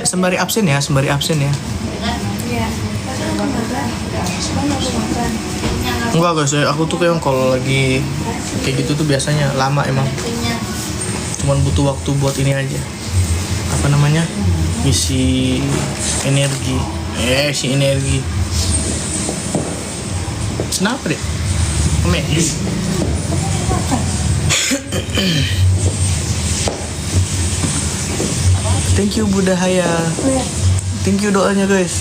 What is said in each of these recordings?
Sembari absen ya. Iya. Enggak guys, aku tuh kayak kalau lagi kayak gitu tuh biasanya lama emang. Cuman butuh waktu buat ini aja. Apa namanya? Isi energi. Isi energi. Kenapa deh? Thank you Budahaya. Thank you doanya guys.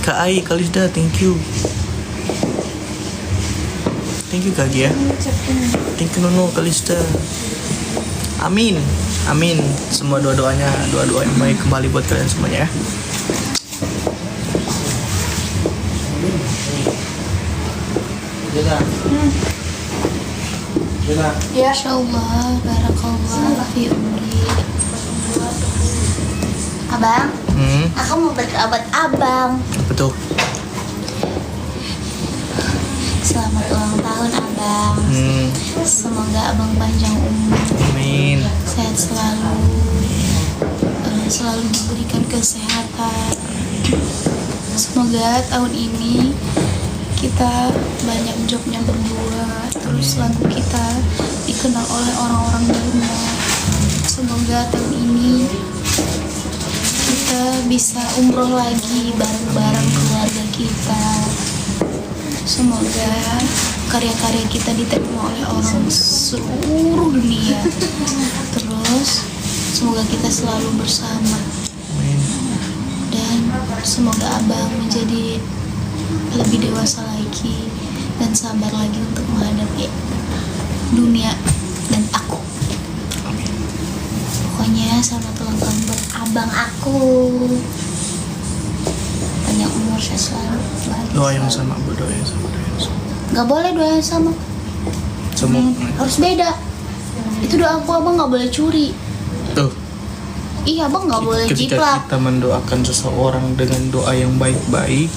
Kak Ai, Kalisda, thank you. Thank you Kak Gia. Thank you Nono, Kalisda. Amin. Semua doa yang baik kembali buat kalian semuanya ya. Ya. Insyaallah, barakallah fi umri. Abang, aku mau berdoa abang. Apa tuh? Selamat ulang tahun abang. Semoga abang panjang umur. Amin. Sehat selalu. Selalu diberikan kesehatan. Semoga tahun ini kita banyak jobnya berdua, terus lagu kita dikenal oleh orang-orang banyak. Semoga tahun ini kita bisa umroh lagi bareng-bareng keluarga kita. Semoga karya-karya kita diterima oleh orang seluruh dunia. Terus semoga kita selalu bersama. Dan semoga abang menjadi lebih dewasa lagi dan sabar lagi untuk menghadapi dunia dan aku. Pokoknya selamat ulang tahun buat abang aku. Banyak umur saya selalu. Doa yang sama, doa yang sama. Gak boleh doa yang sama. Harus beda. Itu doa aku, abang gak boleh curi. Tuh. Iya, abang gak boleh Ketika jiplak. kita mendoakan seseorang dengan doa yang baik-baik,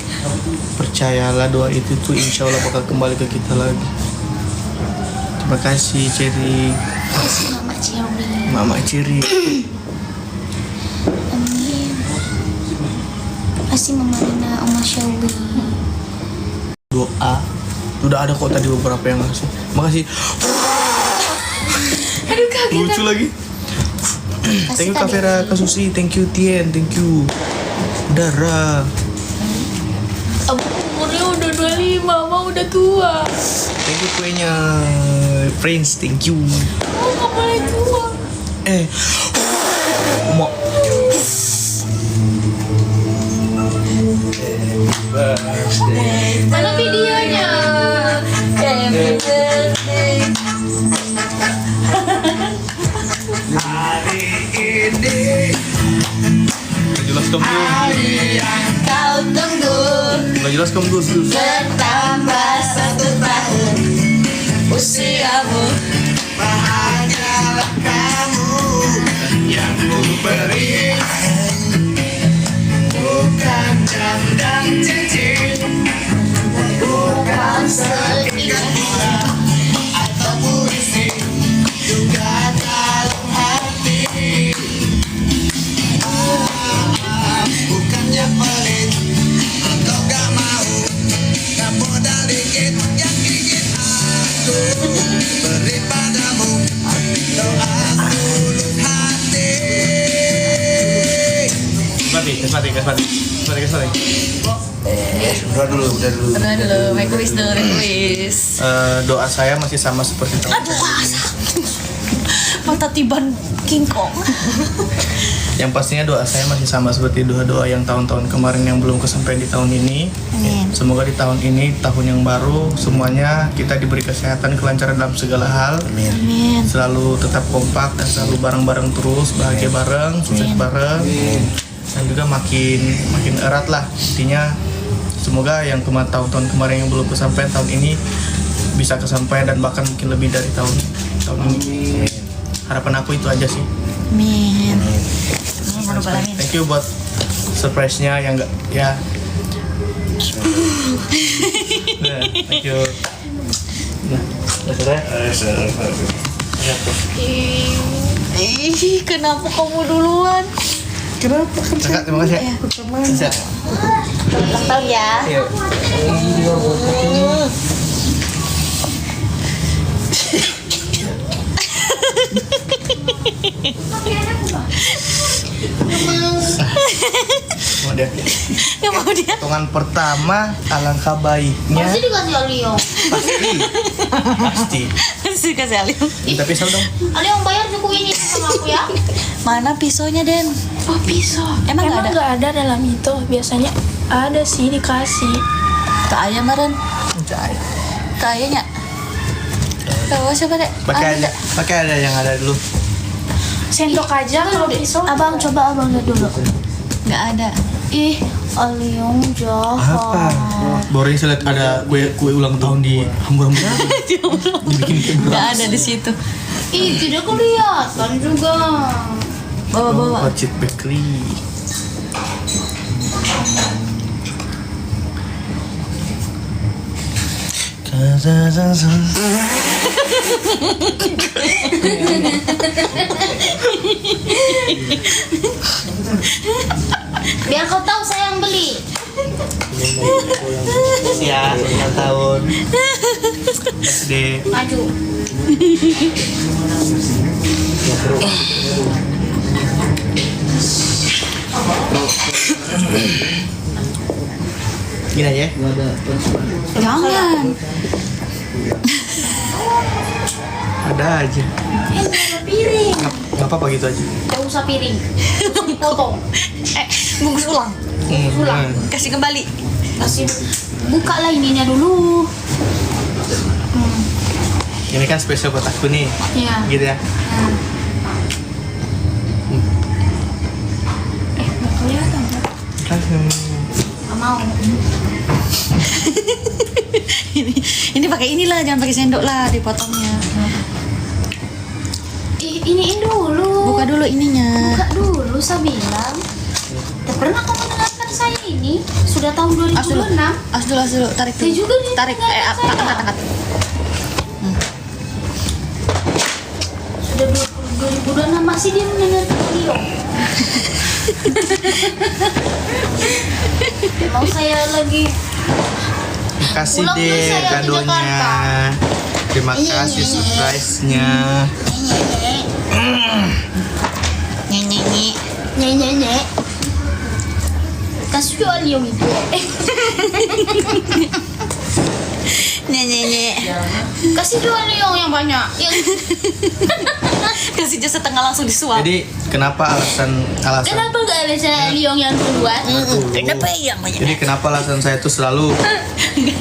percayalah doa itu tuh insya Allah bakal kembali ke kita lagi. Terima kasih Cherry. Terima kasih Mama Cherry. Amin. Terima kasih Mama Rina, Oma Syawi. Doa udah ada kok tadi beberapa yang ngasih. Makasih. Aduh kaget. Lucu lagi. Thank you Kak Vera, Kak Susi, thank you Tien, thank you Dara. Umurnya udah 25, Mama udah tua. Thank you kuenya Prince, thank you. Oh, gak boleh tua. Mau Mana videonya? Happy birthday. hari ini jelas kamu Hari yang kau tunggu nggak jelas kamu dulu bertambah 1 tahun usiamu. bahagialah kamu yang ku beri, bukan jam dan cincin, Bukan sekitar atau puisi, juga kalung hati. Bukannya pelit atau gak mau, gak modal dikit yang gigit aku. Beri padamu doa tulus hati. Mati. Udah dulu. make wish dulu, make wish. Doa saya masih sama seperti tahun Mata tiban King Kong. Yang pastinya doa saya masih sama seperti doa-doa yang tahun-tahun kemarin yang belum kesampaian di tahun ini. Amin. Semoga di tahun ini, tahun yang baru, semuanya kita diberi kesehatan, kelancaran dalam segala hal. Amin. Selalu tetap kompak dan selalu bareng-bareng terus, bahagia bareng, sukses bareng. Dan juga makin erat lah. Intinya semoga yang tahun-tahun kemarin yang belum kesampaian tahun ini bisa kesampaian dan bahkan mungkin lebih dari tahun ini. Harapan aku itu aja sih. Amin. Thank you buat surprise-nya yang enggak ya. Nah, thank you. Nah, sudah. kenapa kamu duluan? Kenapa? Kakak, terima kasih ya. Bisa. Ulang tahun ya. Iya. Mau dia. Gak mau dia. Potongan pertama alangkah baiknya Pasti dikasih Aliong. pasti. Kasih kasih Alium. Minta pisau dong. Aliong bayar buku ini sama aku ya. Mana pisaunya Den? Oh pisau. Emang nggak ada? Nggak ada dalam itu. Biasanya ada sih dikasih. Ke ayam meren. Cai. Ke ayahnya. Tahu siapa dek? Pakai ada yang ada dulu. Sendok aja kalau pisau. Abang coba abang lihat dulu. Nggak ada. Ih, Aliong jahat. Boring saya lihat ada kue ulang tahun di hambur-hambur. Dibikin kayak Nggak beras. ada di situ. Ih, tidak kelihatan juga. Bawa. Orchid Bakery. Biar kau tahu saya yang beli. Ya, ulang tahun. SD. Maju. Gini aja ya. Jangan. Ada aja. Piring. Nggak apa-apa gitu aja. Gak usah piring. Potong. Bungkus ulang. Ulang. Kasih kembali. Kasih. Buka lah ininya dulu. Ini kan spesial buat aku nih. Iya. Gitu ya. Nggak kelihatan kan? Gak mau. ini pakai inilah, jangan pakai sendok lah dipotongnya. Iniin dulu. Buka dulu ininya. Buka dulu, saya bilang. Tak pernah kau mendengarkan saya ini? Sudah tahun 2026. As dulu, tarik Saya dulu. juga nih Tarik, mendengarkan saya. angkat. Sudah 2026 masih dia mendengarkan beliau. Mau saya lagi. Kasih Pulang dulu deh saya ke kadonya. Jakarta. Terima kasih surprise-nya. Nyanyi. Kasih jual Aliong itu. Nyanyi. Kasih jual Aliong yang banyak. Kasih aja setengah langsung disuap. Jadi kenapa alasan Kenapa nggak ada saya Aliong yang duluan? Kenapa yang banyak? Jadi kenapa alasan saya itu selalu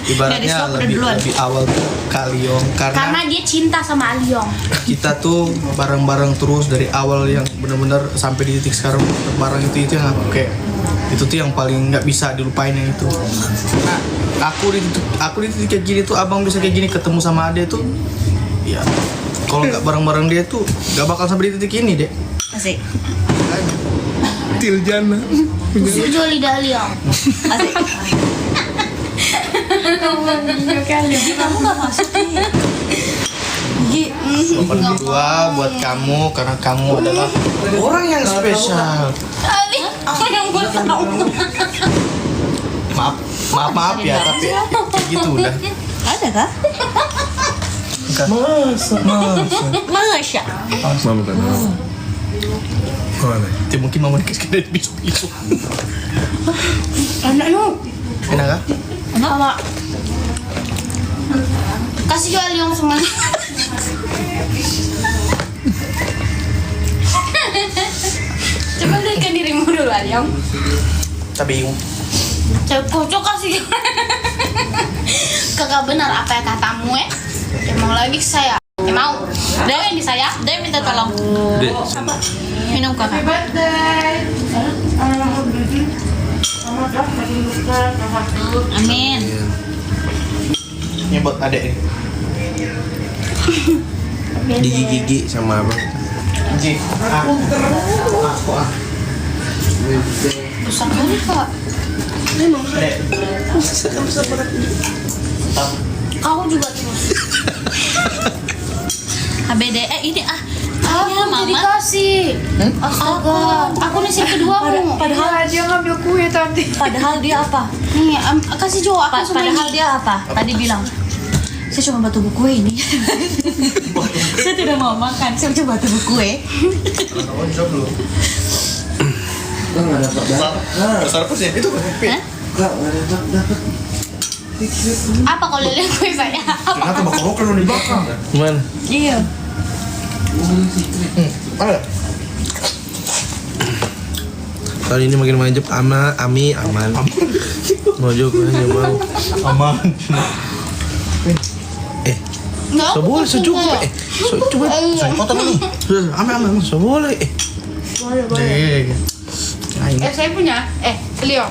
ibaratnya disuap udah lebih duluan. awal tuh ke Aliong Karena karena dia cinta sama Aliong. kita tuh bareng-bareng terus dari awal yang benar-benar sampai di titik sekarang bareng itu yang aku kayak itu tuh yang paling nggak bisa dilupain yang itu. Nah, aku di titik kayak gini tuh abang bisa kayak gini ketemu sama Ade tuh ya kalau nggak bareng-bareng dia tuh nggak bakal sampai di titik ini deh. Asik. Tiljana. Tusuk jual lidah Aliong. Asik. Kamu nggak masuk nih. Nomor kedua buat kamu karena kamu adalah orang yang spesial. Yang gue tahu. Maaf ya tapi kayak gitu udah. Ada kah? Masa. Masya. Mama kan. Mana? Ya, mungkin mama dikasih dari pisau. Enak lu. Enak kah? Sama. Kasih jual Aliong semuanya. Coba berikan dirimu dulu Aliong. Tapi Kocok kasih. Kakak benar apa yang katamu Emang lagi ke saya. Mau. Dia yang di saya. Dia minta tolong. Dek, Minum kakak. Amin. ini buat adek nih. gigi sama abang. Ji. Aku. Besar kali kak. Adek. Kau juga terus. ABD. Ini Aku ya jadi mama. kasih. Astaga, aku nih sip kedua mu. Padahal Dia ngambil kue tadi. padahal dia apa? Nih, kasih Jo, aku semua Padahal ini. dia apa? Tadi bilang saya cuma batu buku ini. Saya tidak mau makan, saya cuma batu buku. Besar pas ya itu kan. Apa kalau lihat kue saya? Ternyata bakal kan di belakang. Gimana? Iya. Ada. Kali ini makin mantap, Ami aman. Mojok aja mau. Aman. Enggak. So boleh secukup. Coba saya potong ini. Aman. So boleh. Boleh. Saya punya. Leo.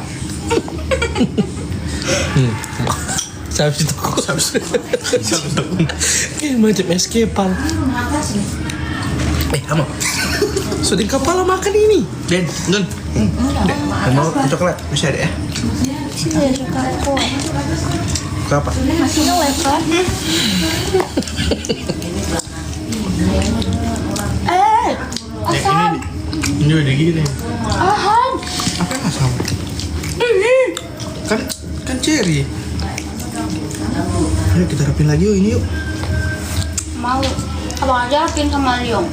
Sabis itu kok. Ini macam eskepal. Kamu. So di kepala makan ini. Den, Nun. Mau coklat? Bisa ada ya? Sini ya suka kue. Berapa? Masih ngelek kan? Asan. Ini udah gini. Ahan. Apa yang asam? Kan cherry. Ayo kita rapin lagi yuk ini yuk. Mau. Abang aja rapin sama Liong.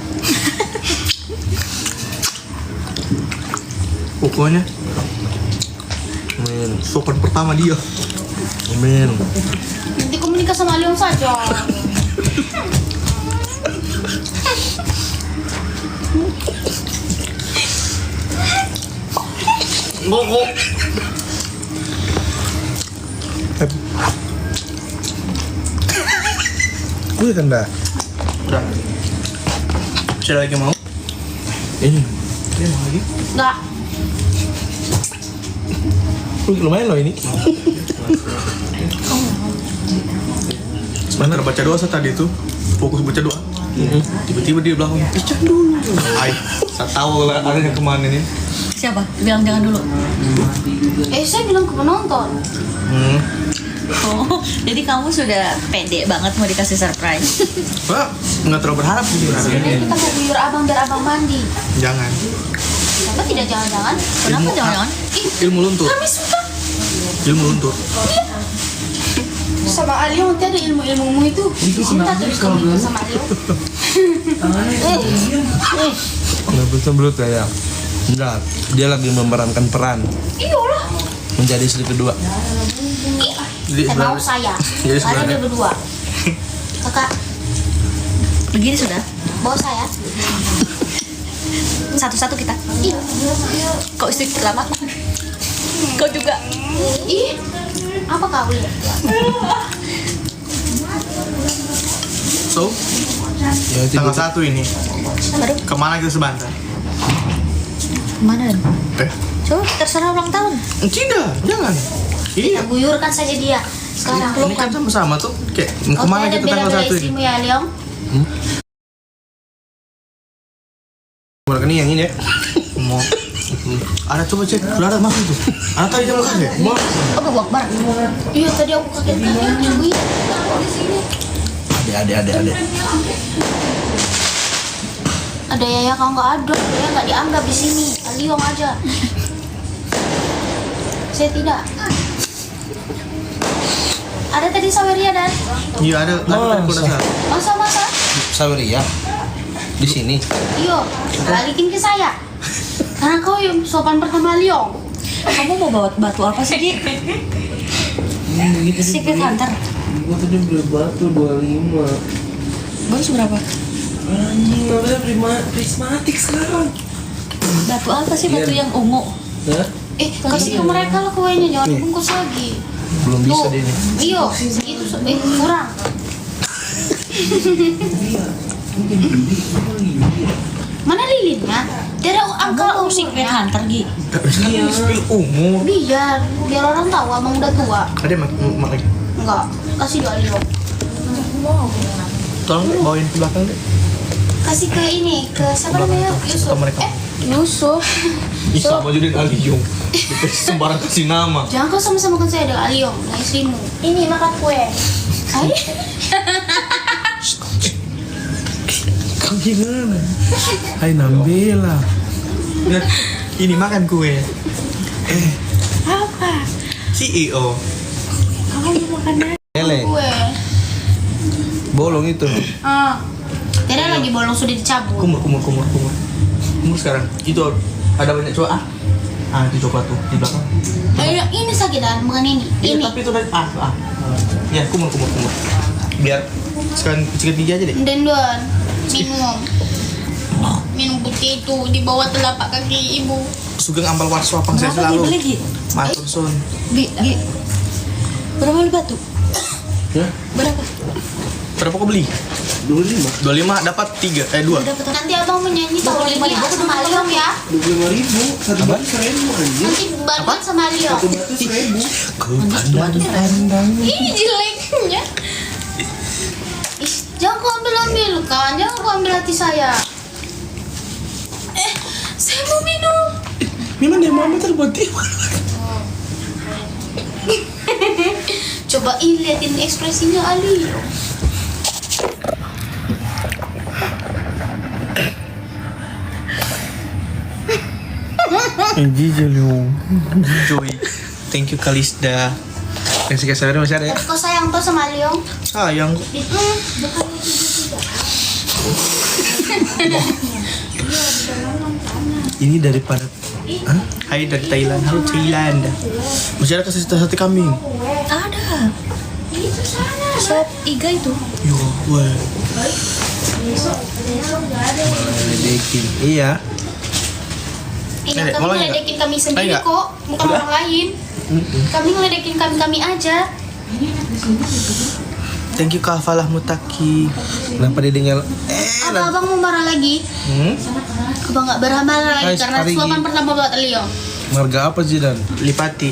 Pokoknya Amin. sopan pertama dia. Amin. Nanti komunikasi sama Liong saja. Ngokok. Gue kan dah. Udah. Masih ada lagi mau? Ini. Ini mau lagi? Enggak. Lumayan loh ini. Sebentar baca doa saya tadi tuh. Fokus baca doa. Tiba-tiba dia bilang, baca dulu. Ay, saya tahu lah arahnya kemana nih. Siapa? Bilang jangan dulu. Saya bilang ke penonton. Oh, jadi kamu sudah pede banget mau dikasih surprise. Pak, nggak terlalu berharap sih Jadi sebenarnya. kita mau guyur abang biar abang mandi. Jangan. Kenapa tidak jangan-jangan? Kenapa jangan-jangan? Ilmu luntur. Kami suka. Ilmu luntur. Sama Aliong nanti ada ilmu-ilmumu itu. Cinta terus kamu sama Aliong. Nggak bisa belut ya. Enggak, dia lagi memerankan peran Iyalah. menjadi istri kedua. Jadi Mau saya. Jadi Ada sebenarnya- dia berdua. Kakak, Begini sudah. bawa saya. Satu-satu kita. Ih, Kau istri pertama. Kau juga. ih. Apa kau lihat? So, Ya, tanggal 1 ini. Baru Kemana kita sebentar? mana? Coba. Terserah ulang tahun. Tidak, jangan. Iya. Kita guyurkan saja dia. Sekarang Ini kan sama-sama tuh. Kayak kau kemana ada kita tanggal bela-bela 1 ini? istrimu ya, Aliong? Ini yang ini ya. Mau. Ada coba cek, sudah ada masuk tuh. Ada tadi jam berapa ya? Mau. Oh, Akbar. Iya, tadi aku kaget-kaget nyubi. Di sini. Ada. Ada Yaya kalau nggak ada, Yaya nggak dianggap di sini. Aliong aja. Saya tidak. Ada tadi Saweria dan Iya ada. Tadi udah salah. masa-masa. Saweria di sini. Iyo, balikin ke saya. Karena kau yang sopan pertama Aliong. Kamu mau bawa batu apa sih, Gi? Secret Hunter. Gua tadi beli batu 25. Baru seberapa? Anjing, namanya prismatik sekarang. Batu apa sih? Batu yang ungu. Hah? Kasih ke mereka lah kuenya, jangan dibungkus lagi. Belum bisa Tuh, deh ini. iyo, segitu kurang. Mana lilinnya? Dari angka Secret umurnya. Hunter, Gi. Iya. Spill umur. Biar orang tahu abang udah tua. Ada mak lagi. Enggak, kasih dua Aliong. Tolong deh, bawain ke belakang deh. Kasih ke ini, ke siapa namanya? Yusuf. mereka. Yusuf. Bisa mau jadi Aliung. Kita sembarang kasih nama. Jangan kau sama-sama kan saya dengan Aliong, dengan istrimu. Ini makan kue. Ayo. gimana? Hai Nambela. Ini makan kue. Apa? CEO. Kamu mau makan nasi? Ele, Gue. bolong itu. Tidak lagi bolong sudah dicabut. Kumur sekarang. Itu ada banyak cowok. Itu coklat tuh di belakang. Ini sakitan, bukan ini. Iya, Ini. tapi itu dari Ya, kumur. Biar sekarang sikat gigi aja deh. Dan Don, minum putih itu di bawah telapak kaki ibu. Sugeng ampal warsuapang saya Berapa selalu. beli lagi? Matur sun. Gi. Berapa beli batu? Ya, Berapa? Berapa kau beli? 25. 25 dapat 3 2. Nanti abang menyanyi tahu lagi ya sama Liom ya. 25.000. Satu batu 1.000 anjir. Nanti bantuan sama Liom. Satu batu 1.000. Kepandang. Ini jeleknya. Ih, jangan kau ambil kan, jangan kau ambil hati saya. Saya mau minum. Memang dia mama terbuat dia. Coba liatin ekspresinya Ali. Joy. Thank you Kalisda. Yang sikit masih ada ya? Tapi kau sayang tuh sama Liom. Sayang. Bukan Ini daripada Hai dari Thailand. Halo Thailand. Masih ada kasih sate kambing. Ada. Sop iga itu. Yo, wah. ledekin. Iya. Ini Nenek, kami mau lagi ngeledekin nggak? kami sendiri Lagi nggak? kok, bukan Udah? orang lain. Kami ngeledekin kami aja. Thank you Kafalah Mutaki. Kenapa dia tinggal Apa abang mau marah lagi? Abang nggak marah lagi Guys, karena hari slogan gitu. ini- pertama buat Liom. marga apa sih Dan? Lipati.